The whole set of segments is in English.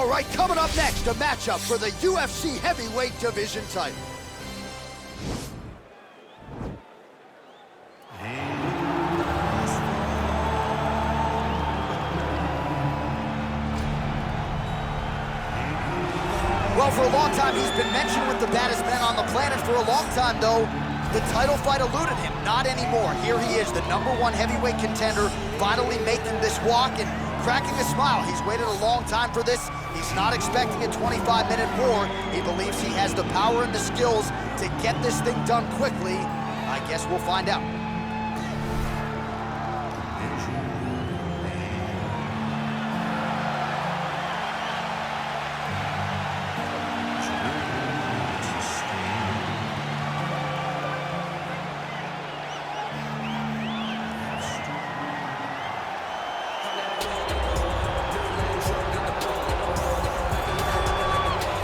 All right, coming up next, a matchup for the UFC heavyweight division title. Well, for a long time, he's been mentioned with the baddest men on the planet. For a long time, though, the title fight eluded him. Not anymore. Here he is, the #1 heavyweight contender, finally making this walk and cracking a smile. He's waited a long time for this. He's not expecting a 25-minute war. He believes he has the power and the skills to get this thing done quickly. I guess we'll find out.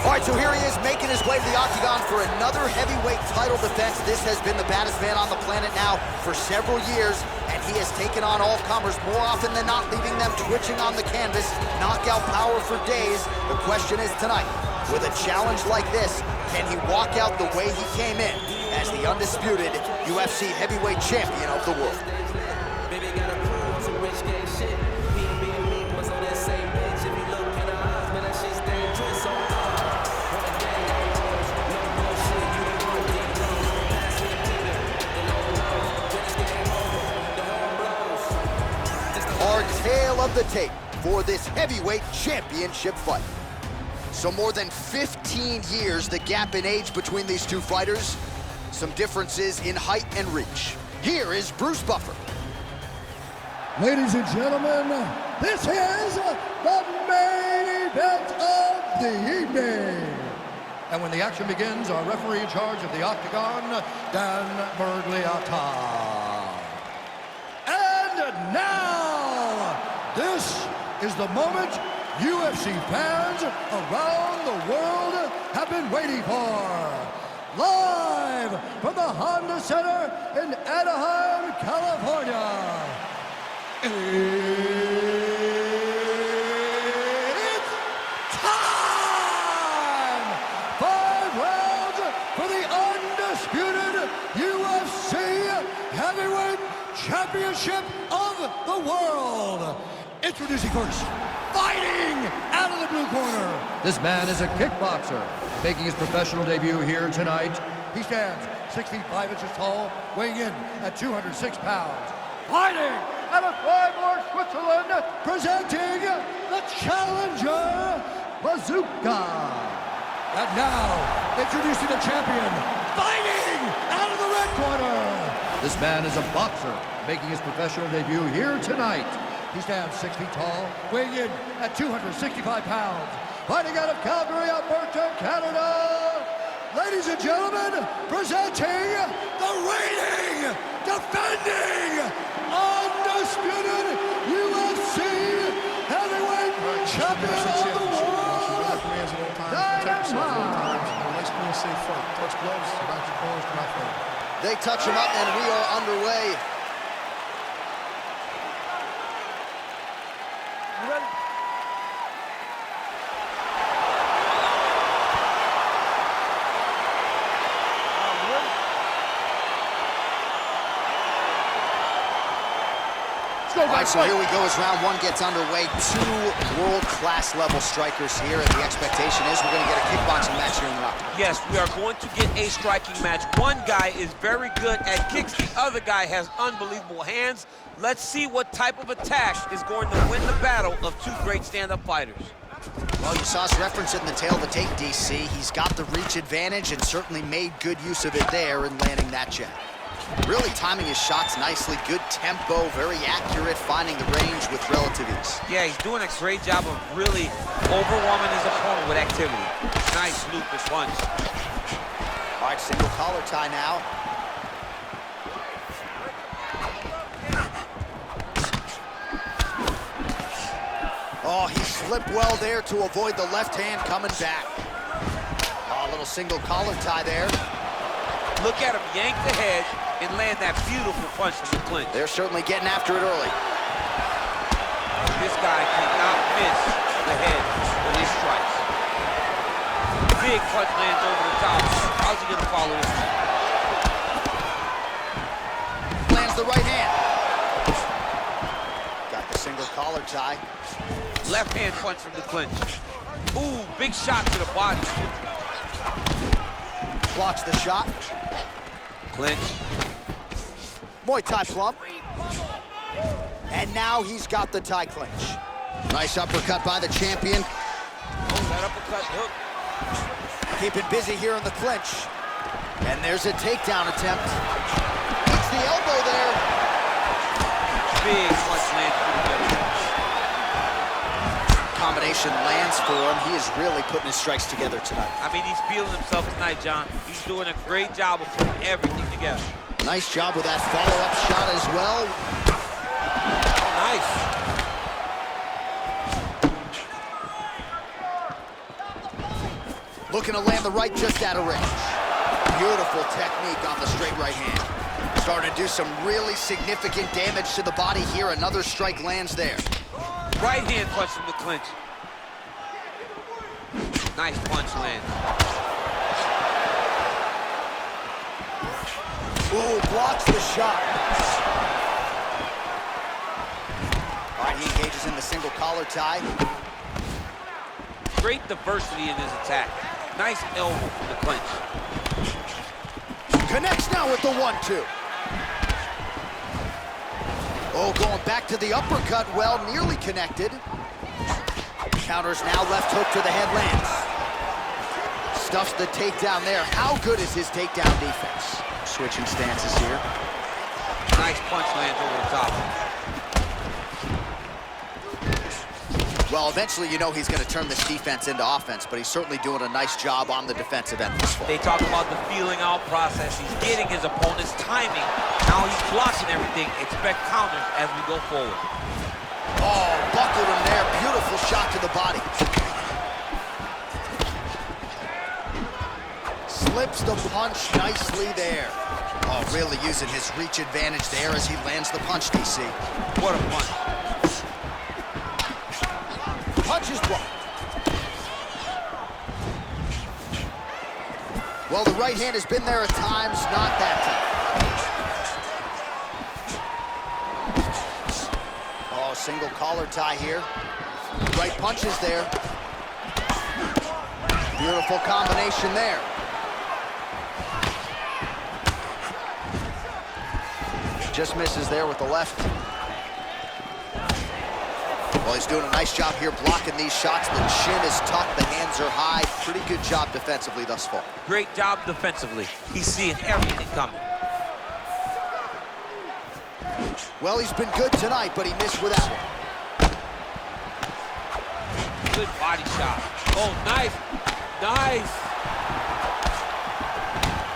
All right, so here he is making his way to the octagon for another heavyweight title defense. This has been the baddest man on the planet now for several years, and he has taken on all comers more often than not, leaving them twitching on the canvas. Knockout power for days. The question is tonight, with a challenge like this, can he walk out the way he came in as the undisputed UFC heavyweight champion of the world? Our tale of the tape for this heavyweight championship fight. So more than 15 years, the gap in age between these two fighters. Some differences in height and reach. Here is Bruce Buffer. Ladies and gentlemen, this is the main event of the evening. And when the action begins, our referee in charge of the octagon, Dan Bergliata. And now, this is the moment UFC fans around the world have been waiting for. Live from the Honda Center in Anaheim, California. It's time! 5 rounds for the undisputed UFC Heavyweight Championship of the world. Introducing first, fighting out of the blue corner. This man is a kickboxer, making his professional debut here tonight. He stands 6 feet 5 inches tall, weighing in at 206 pounds. Fighting out of Freiburg, Switzerland, presenting the challenger, Bazooka. And now, introducing the champion, fighting out of the red corner. This man is a boxer, making his professional debut here tonight. He stands 6 feet tall, weighing in at 265 pounds. Fighting out of Calgary, Alberta, Canada. Ladies and gentlemen, presenting the reigning, defending, undisputed UFC heavyweight champion of the world, Dynamite. Touch gloves, back your corners, come out there. They touch him up, and we are underway. You ready? All right, so here we go as round one gets underway. 2 world-class level strikers here, and the expectation is we're going to get a kickboxing match here in the octagon. Yes, we are going to get a striking match. One guy is very good at kicks. The other guy has unbelievable hands. Let's see what type of attack is going to win the battle of 2 great stand-up fighters. Well, you saw us reference it in the tail of the tape, DC. He's got the reach advantage and certainly made good use of it there in landing that jab. Really timing his shots nicely, good tempo, very accurate, finding the range with relative ease. Yeah, he's doing a great job of really overwhelming his opponent with activity. Nice lupus punch. All right, single collar tie now. Oh, he slipped well there to avoid the left hand coming back. Oh, a little single collar tie there. Look at him yank the head and land that beautiful punch from the clinch. They're certainly getting after it early. This guy cannot miss the head with his strike. Big punch lands over the top. How's he gonna follow this? Lands the right hand. Got the single collar tie. Left hand punch from the clinch. Ooh, big shot to the body. Blocks the shot. Clinch. Muay Thai plump. And now he's got the tie clinch. Nice uppercut by the champion. Oh, that uppercut hook. Keeping busy here in the clinch. And there's a takedown attempt. Hits the elbow there. Big punch lands through the middle. Combination lands for him. He is really putting his strikes together tonight. I mean, he's feeling himself tonight, John. He's doing a great job of putting everything together. Nice job with that follow-up shot as well. Oh, nice. Looking to land the right just out of range. Beautiful technique on the straight right hand. Starting to do some really significant damage to the body here. Another strike lands there. Right hand punch from the clinch. Nice punch lands. Ooh, blocks the shot. All right, he engages in the single collar tie. Great diversity in his attack. Nice elbow from the clinch. Connects now with the 1-2. Oh, going back to the uppercut. Well, nearly connected. Counters now, left hook to the head lands. Stuffs the takedown there. How good is his takedown defense? Switching stances here. Nice punch lands over the top. Well, eventually you know he's going to turn this defense into offense, but he's certainly doing a nice job on the defensive end this far. They talk about the feeling out process. He's getting his opponent's timing. Now he's blocking everything. Expect counters as we go forward. Oh, buckled him there. Beautiful shot to the body. Slips the punch nicely there. Oh, really using his reach advantage there as he lands the punch, DC. What a punch. Punch is blocked. Well, the right hand has been there at times, not that time. Oh, single collar tie here. Right punch is there. Beautiful combination there. Just misses there with the left. Well, he's doing a nice job here blocking these shots. The chin is tucked, the hands are high. Pretty good job defensively thus far. Great job defensively. He's seeing everything coming. Well, he's been good tonight, but he missed with that one. Good body shot. Oh, nice. Nice.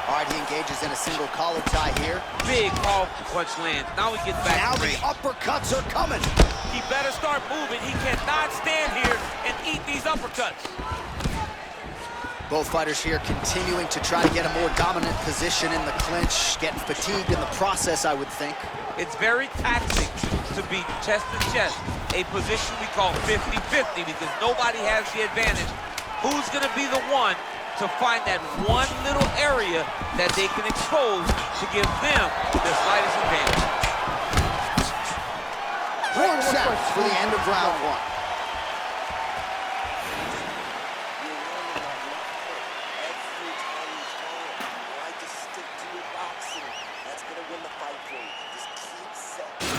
All right, he engages in a single collar tie here. Big powerful punch lands. Now he gets back Now to the range. uppercuts are coming. He better start moving. He cannot stand here and eat these uppercuts. Both fighters here continuing to try to get a more dominant position in the clinch, getting fatigued in the process, I would think. It's very taxing to be chest to chest, a position we call 50-50 because nobody has the advantage. Who's going to be the one to find that one little area that they can expose to give them the slightest advantage? Horn sounds for the end of round one.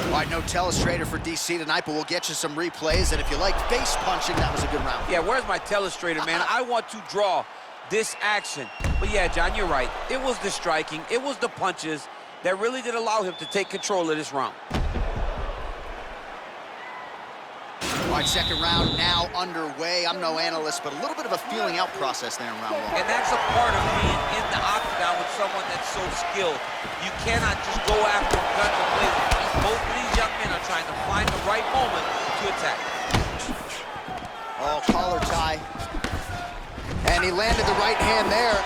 All right, no telestrator for DC tonight, but we'll get you some replays. And if you like face punching, that was a good round. Yeah, where's my telestrator, man? I want to draw this action. But yeah, John, you're right. It was the striking, it was the punches that really did allow him to take control of this round. All right, second round now underway. I'm no analyst, but a little bit of a feeling out process there in round one. And that's a part of being in the octagon with someone that's so skilled. You cannot just go after him, gun to play. Both of these young men are trying to find the right moment to attack. Oh, collar tie. And he landed the right hand there.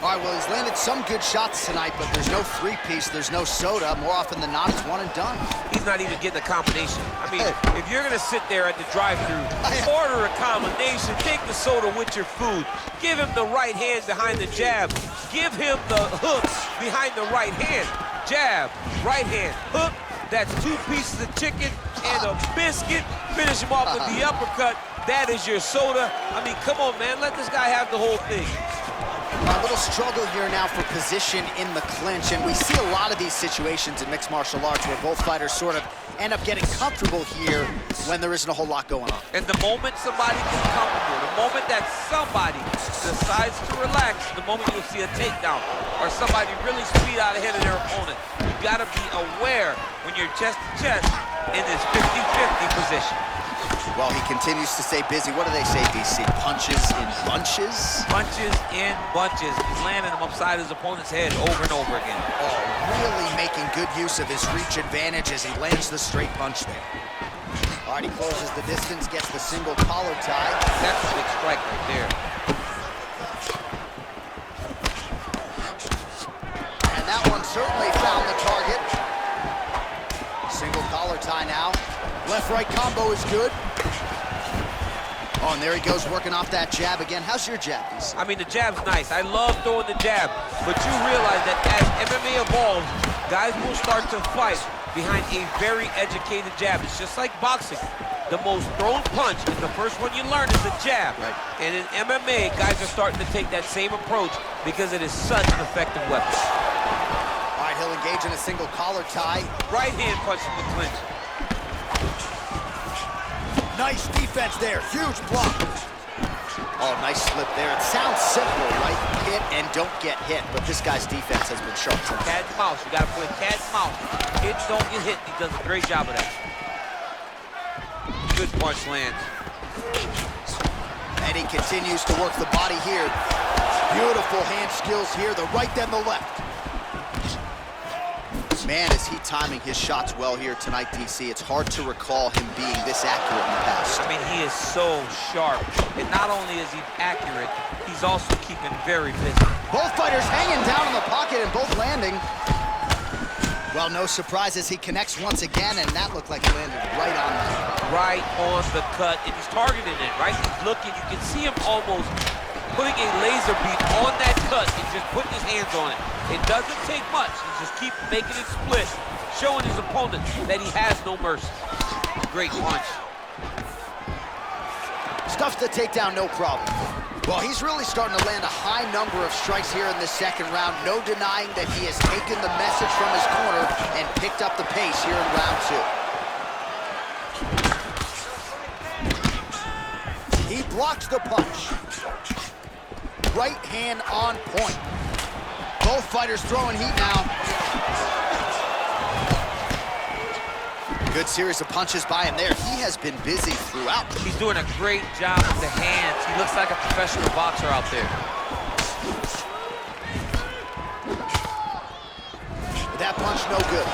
All right, well, he's landed some good shots tonight, but there's no three-piece, there's no soda. More often than not, it's one and done. He's not even getting a combination. I mean, if you're gonna sit there at the drive-thru, order a combination, take the soda with your food, give him the right hand behind the jab, give him the hooks behind the right hand. Jab, right hand, hook. That's 2 pieces of chicken and a biscuit. Finish him off with the uppercut. That is your soda. I mean, come on, man. Let this guy have the whole thing. A little struggle here now for position in the clinch, and we see a lot of these situations in mixed martial arts where both fighters sort of end up getting comfortable here when there isn't a whole lot going on. And the moment somebody gets comfortable, the moment that somebody decides to relax, the moment you'll see a takedown or somebody really speed out ahead of their opponent. You gotta be aware when you're chest to chest in this 50-50 position. Well, he continues to stay busy. What do they say, DC? Punches in bunches? Punches in bunches. He's landing them upside his opponent's head over and over again. Oh, really making good use of his reach advantage as he lands the straight punch there. All right, he closes the distance, gets the single collar tie. That's a big strike right there. And that one certainly found the target. Single collar tie now. Left-right combo is good. Oh, and there he goes, working off that jab again. How's your jab, DC? I mean, the jab's nice. I love throwing the jab, but you realize that as MMA evolves, guys will start to fight behind a very educated jab. It's just like boxing. The most thrown punch, and the first one you learn is the jab. Right. And in MMA, guys are starting to take that same approach because it is such an effective weapon. All right, he'll engage in a single collar tie. Right hand punch in the clinch. Nice defense there, huge block. Oh, nice slip there. It sounds simple, right? Hit and don't get hit, but this guy's defense has been sharp tonight. Cat and mouse, you gotta play cat and mouse. Hit, don't get hit. He does a great job of that. Good punch lands. And he continues to work the body here. Beautiful hand skills here, the right then the left. Man, is he timing his shots well here tonight, DC. It's hard to recall him being this accurate in the past. I mean, he is so sharp. And not only is he accurate, he's also keeping very busy. Both fighters hanging down in the pocket and both landing. Well, no surprise as he connects once again, and that looked like he landed right on that. Right on the cut, and he's targeting it, right? He's looking, you can see him almost putting a laser beam on that cut and just putting his hands on it. It doesn't take much. He just keeps making it split, showing his opponent that he has no mercy. Great punch. Stuffs the takedown, no problem. Well, he's really starting to land a high number of strikes here in this second round. No denying that he has taken the message from his corner and picked up the pace here in round 2. He blocks the punch. Right hand on point. Both fighters throwing heat now. Good series of punches by him there. He has been busy throughout. He's doing a great job with the hands. He looks like a professional boxer out there. That punch no good.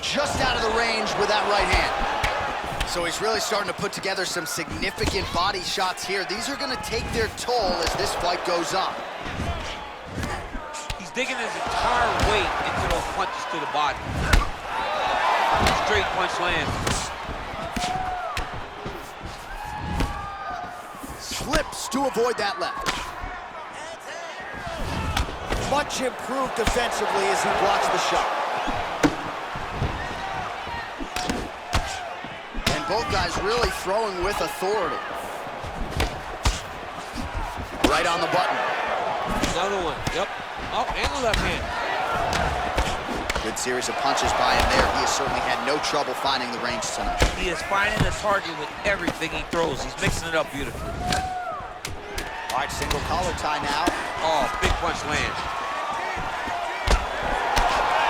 Just out of the range with that right hand. So he's really starting to put together some significant body shots here. These are going to take their toll as this fight goes on. He's digging his entire weight into those punches to the body. Straight punch lands. Slips to avoid that left. Much improved defensively as he blocks the shot. Both guys really throwing with authority. Right on the button. Another one, yep. Oh, and the left hand. Good series of punches by him there. He has certainly had no trouble finding the range tonight. He is finding the target with everything he throws. He's mixing it up beautifully. All right, single collar tie now. Oh, big punch lands.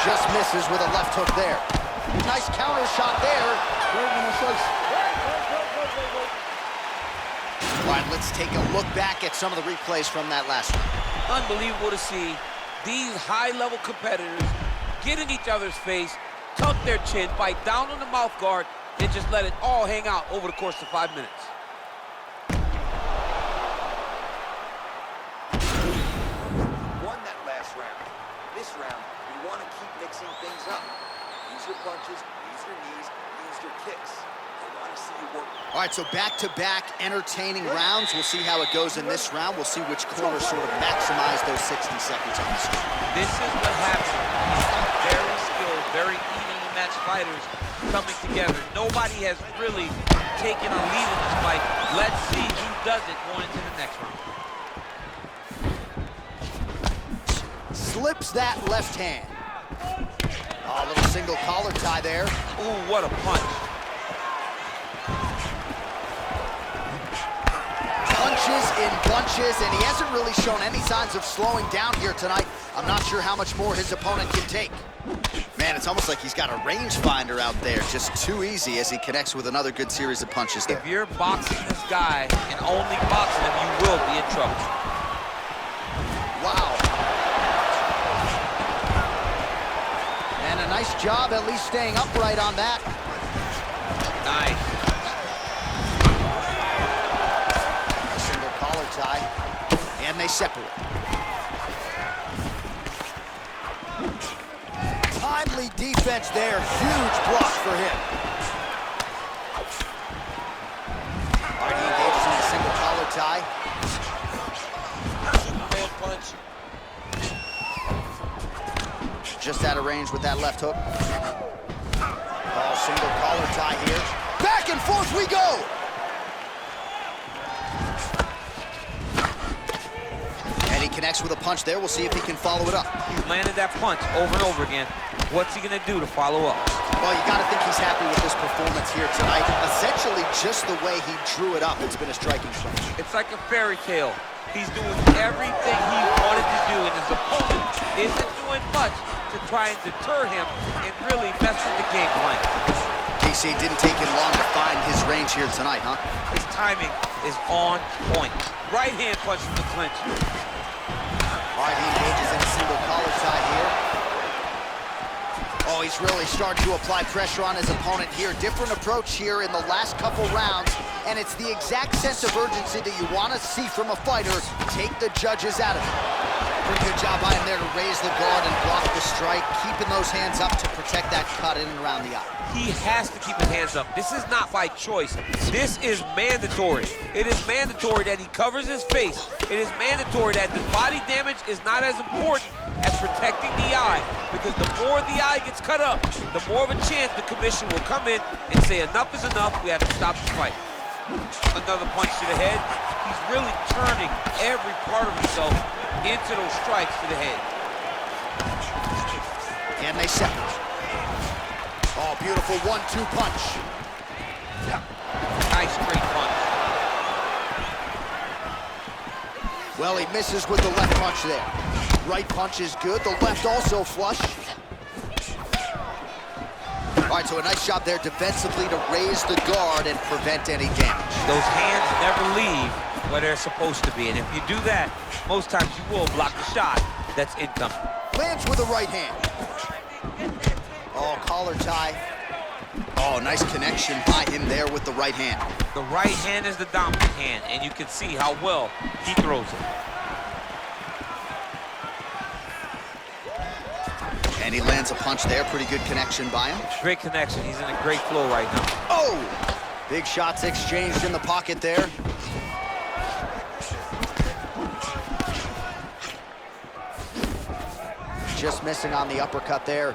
Just misses with a left hook there. Nice counter shot there. All right, let's take a look back at some of the replays from that last one. Unbelievable to see these high-level competitors get in each other's face, tuck their chin, bite down on the mouth guard, and just let it all hang out over the course of 5 minutes. round, you want to keep mixing things up. Use your punches, use your knees, use your kicks. I want to see you work. All right, so back-to-back entertaining rounds. We'll see how it goes in this round. We'll see which corner sort of maximize those 60 seconds on the screen. This is what happens when you see very skilled, very evenly matched fighters coming together. Nobody has really taken a lead in this fight. Let's see who does it going into the next round. Slips that left hand. Oh, a little single collar tie there. Ooh, what a punch. Punches in bunches, and he hasn't really shown any signs of slowing down here tonight. I'm not sure how much more his opponent can take. Man, it's almost like he's got a rangefinder out there. Just too easy as he connects with another good series of punches there. If you're boxing this guy and only boxing him, you will be in trouble. Wow. And a nice job at least staying upright on that. Nice. A single collar tie, and they separate. Timely defense there, huge block for him. All right, he engages in a single collar tie. Superman punch. Just out of range with that left hook. Oh, single collar tie here. Back and forth we go! And he connects with a punch there. We'll see if he can follow it up. He's landed that punch over and over again. What's he gonna do to follow up? Well, you gotta think he's happy with this performance here tonight. Essentially just the way he drew it up. It's been a striking punch. It's like a fairy tale. He's doing everything he wanted to do, and his opponent isn't doing much to try and deter him and really mess with the game plan. DC didn't take him long to find his range here tonight, huh? His timing is on point. Right hand punch from the clinch. All right, he engages in a single collar tie here. Oh, he's really starting to apply pressure on his opponent here. Different approach here in the last couple rounds, and it's the exact sense of urgency that you want to see from a fighter. Take the judges out of it. Pretty good job by him there to raise the guard and block the strike, keeping those hands up to protect that cut in and around the eye. He has to keep his hands up. This is not by choice. This is mandatory. It is mandatory that he covers his face. It is mandatory that the body damage is not as important as protecting the eye, because the more the eye gets cut up, the more of a chance the commission will come in and say enough is enough, we have to stop the fight. Another punch to the head. He's really turning every part of himself into those strikes to the head. And they separate. Oh, beautiful 1-2 punch. Nice straight punch. Well, he misses with the left punch there. Right punch is good, the left also flush. All right, so a nice job there defensively to raise the guard and prevent any damage. Those hands never leave where they're supposed to be, and if you do that, most times you will block the shot that's incoming. Lands with the right hand. Oh, collar tie. Oh, nice connection by him there with the right hand. The right hand is the dominant hand, and you can see how well he throws it. And he lands a punch there. Pretty good connection by him. Great connection. He's in a great flow right now. Oh! Big shots exchanged in the pocket there. Just missing on the uppercut there.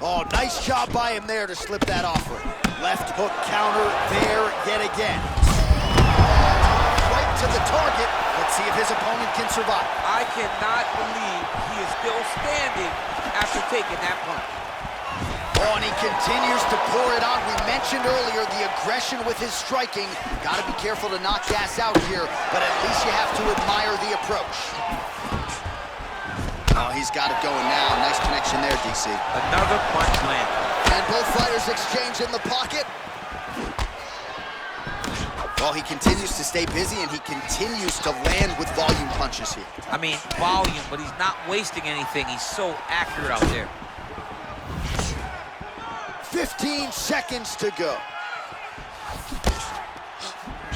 Oh, nice job by him there to slip that offer. Left hook counter there yet again. Right to the target. Let's see if his opponent can survive. I cannot believe he is still standing after taking that punch. Oh, and he continues to pour it on. We mentioned earlier the aggression with his striking. Got to be careful to not gas out here, but at least you have to admire the approach. Oh, he's got it going now. Nice connection there, DC. Another punch landed. And both fighters exchange in the pocket. Well, he continues to stay busy, and he continues to land with volume punches here. I mean, volume, but he's not wasting anything. He's so accurate out there. 15 seconds to go.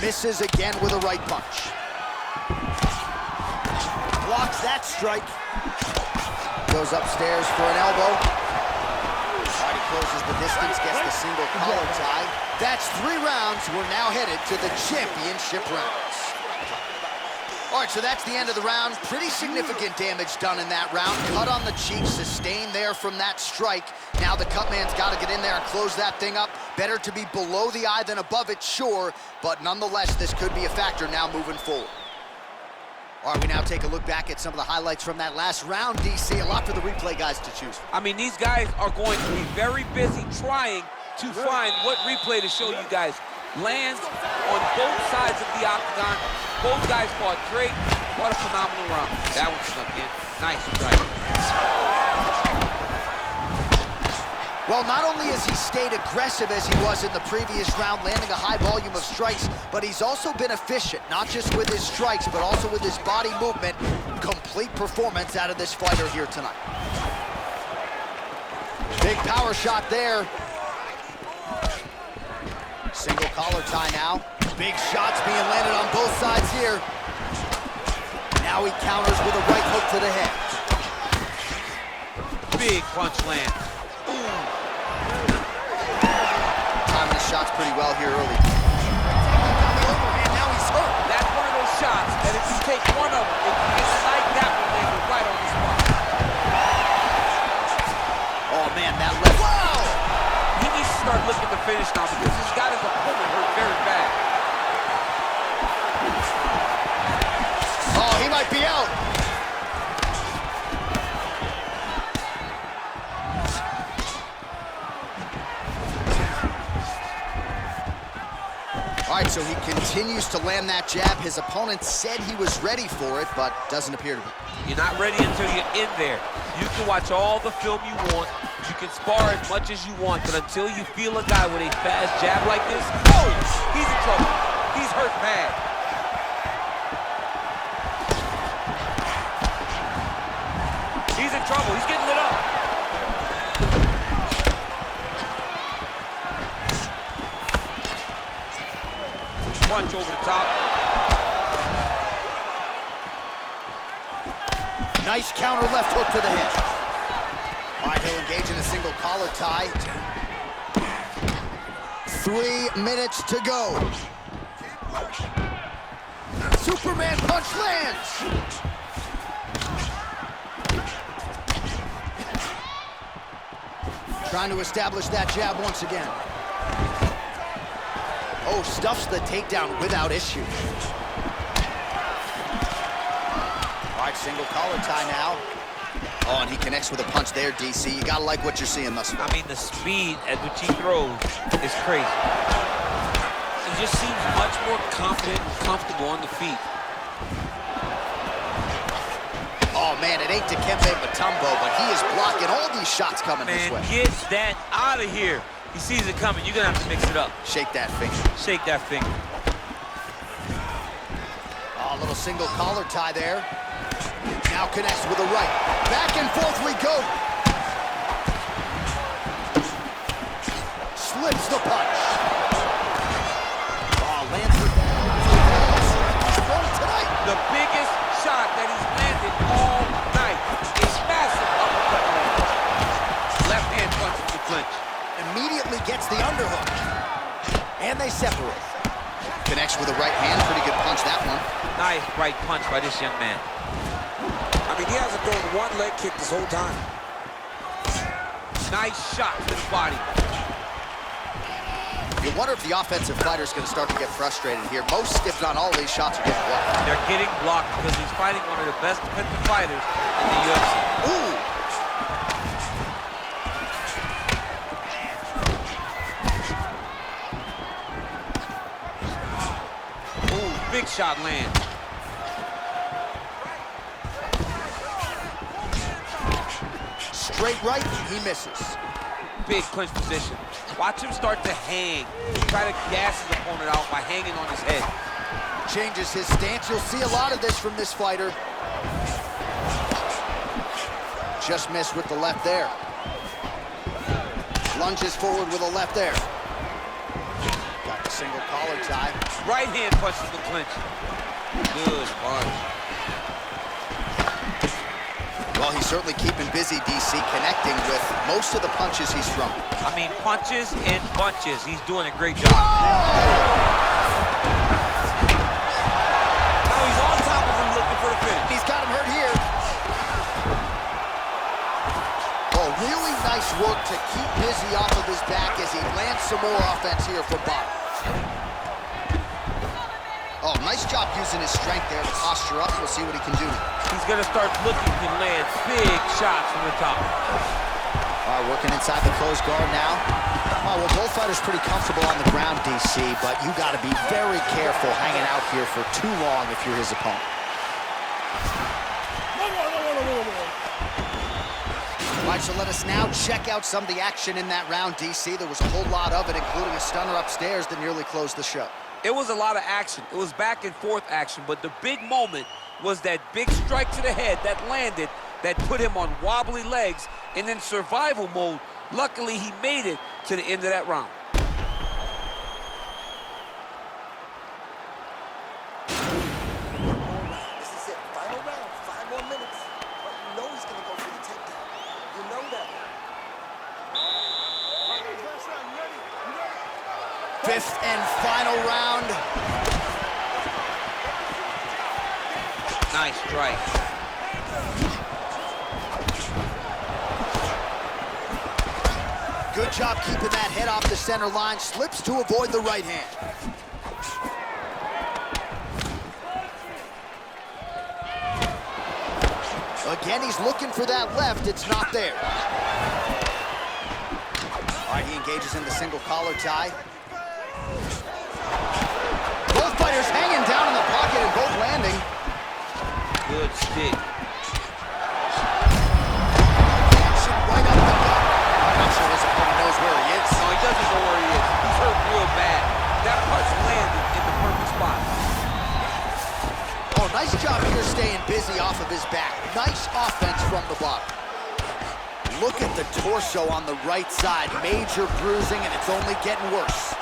Misses again with a right punch. Blocks that strike. Goes upstairs for an elbow. All right, he closes the distance, gets the single collar tie. That's 3 rounds. We're now headed to the championship rounds. All right, so that's the end of the round. Pretty significant damage done in that round. Cut on the cheek, sustained there from that strike. Now the cut man's got to get in there and close that thing up. Better to be below the eye than above it, sure, but nonetheless, this could be a factor now moving forward. All right, we now take a look back at some of the highlights from that last round, DC. A lot for the replay guys to choose from. I mean, these guys are going to be very busy trying to find what replay to show you guys. Lands on both sides of the octagon. Both guys fought great. What a phenomenal round. That one snuck in. Nice strike. Well, not only has he stayed aggressive as he was in the previous round, landing a high volume of strikes, but he's also been efficient, not just with his strikes, but also with his body movement. Complete performance out of this fighter here tonight. Big power shot there. Single collar tie now. Big shots being landed on both sides here. Now he counters with a right hook to the head. Big punch land. Timing his shots pretty well here early. And now he's hurt. That's one of those shots that if you take one of them, it's like that one landed right on the spot. Oh man, that left. Wow! He needs to start looking to finish now because he's got his opponent hurt very bad. Oh, he might be out. All right, so he continues to land that jab. His opponent said he was ready for it, but doesn't appear to be. You're not ready until you're in there. You can watch all the film you want. You can spar as much as you want, but until you feel a guy with a fast jab like this, oh, he's in trouble. He's hurt bad. He's in trouble. He's getting lit up. Punch over the top. Nice counter left hook to the head. All right, he'll engage in a single collar tie. 3 minutes to go. Superman punch lands. Trying to establish that jab once again. Oh, stuffs the takedown without issue. All right, single collar tie now. Oh, and he connects with a punch there, DC. You gotta like what you're seeing thus far. I mean, the speed at which he throws is crazy. He just seems much more confident and comfortable on the feet. Oh, man, it ain't Dikembe Mutombo, but he is blocking all these shots coming his way. Man, get that out of here. He sees it coming. You're going to have to mix it up. Shake that finger. Shake that finger. Oh, a little single collar tie there. Now connects with a right. Back and forth we go. Slips the punch. Oh, lands with that. Strong tonight. The biggest shot that he's landed all night. A massive uppercut land. Left hand punch in the clinch. Immediately gets the underhook. And they separate. Connects with a right hand. Pretty good punch, that one. Nice right punch by this young man. I mean, he hasn't thrown one leg kick this whole time. Nice shot to the body. You wonder if the offensive fighter is going to start to get frustrated here. Most, if not all, of these shots are getting blocked. They're getting blocked because he's fighting one of the best defensive fighters in the UFC. Ooh! Big shot lands. Straight right, he misses. Big clinch position. Watch him start to hang. Try to gas his opponent out by hanging on his head. Changes his stance. You'll see a lot of this from this fighter. Just missed with the left there. Lunges forward with a left there. Got the single collar tie. Right hand punches the clinch. Good punch. Well, he's certainly keeping busy, DC, connecting with most of the punches he's thrown. I mean, punches and bunches. He's doing a great job. Now he's on top of him looking for the finish. He's got him hurt here. Oh, really nice work to keep busy off of his back as he lands some more offense here from bottom. Oh, nice job using his strength there to posture up. We'll see what he can do. He's going to start looking to land big shots from the top. All right, working inside the closed guard now. Oh, well, both fighters pretty comfortable on the ground, DC, but you got to be very careful hanging out here for too long if you're his opponent. All right, so let us now check out some of the action in that round, DC. There was a whole lot of it, including a stunner upstairs that nearly closed the show. It was a lot of action. It was back and forth action, but the big moment was that big strike to the head that landed, that put him on wobbly legs, and in survival mode, luckily he made it to the end of that round. This is it. Final round. 5 more minutes. But you know he's going to go for the takedown. You know that. Fifth and final round. Nice strike. Good job keeping that head off the center line. Slips to avoid the right hand. Again, he's looking for that left. It's not there. All right, he engages in the single collar tie. Both fighters hanging down in the pocket and both landing. Good stick. Action right up the gut. I'm not sure his opponent knows where he is. No, he doesn't know where he is. He's hurt real bad. That punch landed in the perfect spot. Oh, nice job here staying busy off of his back. Nice offense from the bottom. Look at the torso on the right side. Major bruising, and it's only getting worse.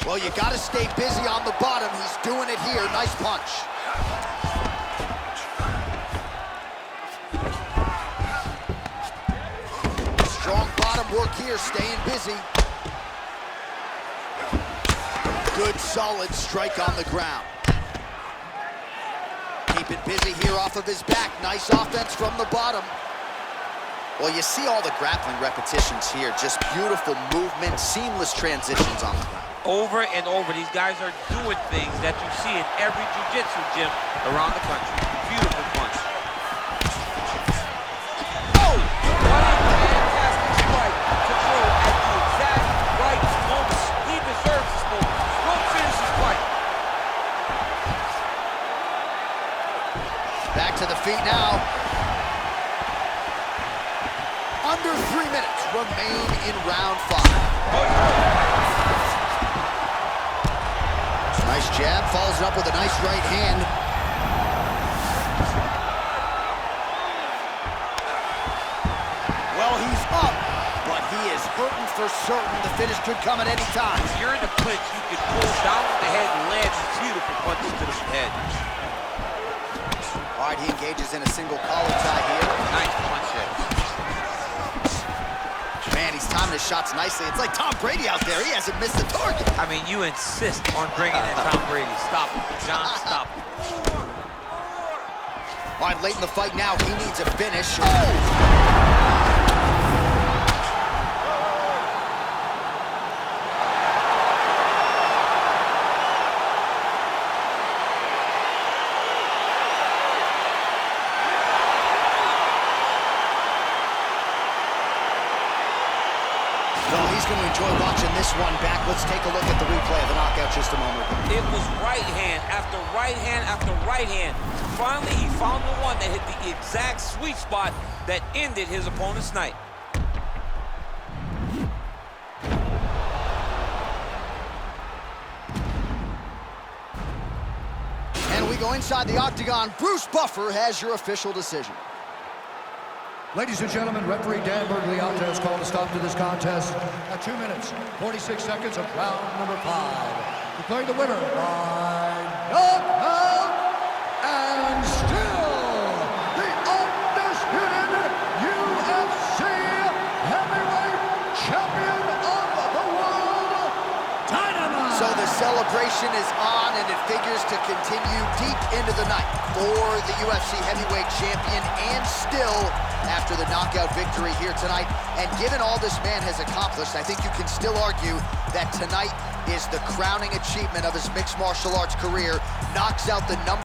Well, you got to stay busy on the bottom. He's doing it here. Nice punch. Strong bottom work here, staying busy. Good, solid strike on the ground. Keep it busy here off of his back. Nice offense from the bottom. Well, you see all the grappling repetitions here. Just beautiful movement, seamless transitions on the ground. Over and over, these guys are doing things that you see in every jiu-jitsu gym around the country. Beautiful punch. Oh! What a fantastic strike to throw at the exact right moment. He deserves this moment. Don't finish this fight. Back to the feet now. Under 3 minutes remain in round 5. Nice jab, follows it up with a nice right hand. Well, he's up, but he is hurting for certain. The finish could come at any time. If you're in the clinch, you can pull down with the head and land these beautiful punches to the head. All right, he engages in a single collar tie here. Nice punch there. Man, he's timing his shots nicely. It's like Tom Brady out there. He hasn't missed the target. I mean, you insist on bringing in Tom Brady. Stop him, John, stop him. All right, late in the fight now, he needs a finish. Oh! Well, he's going to enjoy watching this one back. Let's take a look at the replay of the knockout just a moment ago. It was right hand after right hand after right hand. Finally, he found the one that hit the exact sweet spot that ended his opponent's night. And we go inside the octagon. Bruce Buffer has your official decision. Ladies and gentlemen, referee Dan Bergliata has called a stop to this contest at 2 minutes, 46 seconds of round number 5. Declaring the winner by knockout and still the undisputed UFC heavyweight champion of the world, Dynamite! So the celebration is on, and it figures to continue deep into the night for the UFC heavyweight champion, and still after the knockout victory here tonight. And given all this man has accomplished, I think you can still argue that tonight is the crowning achievement of his mixed martial arts career. Knocks out the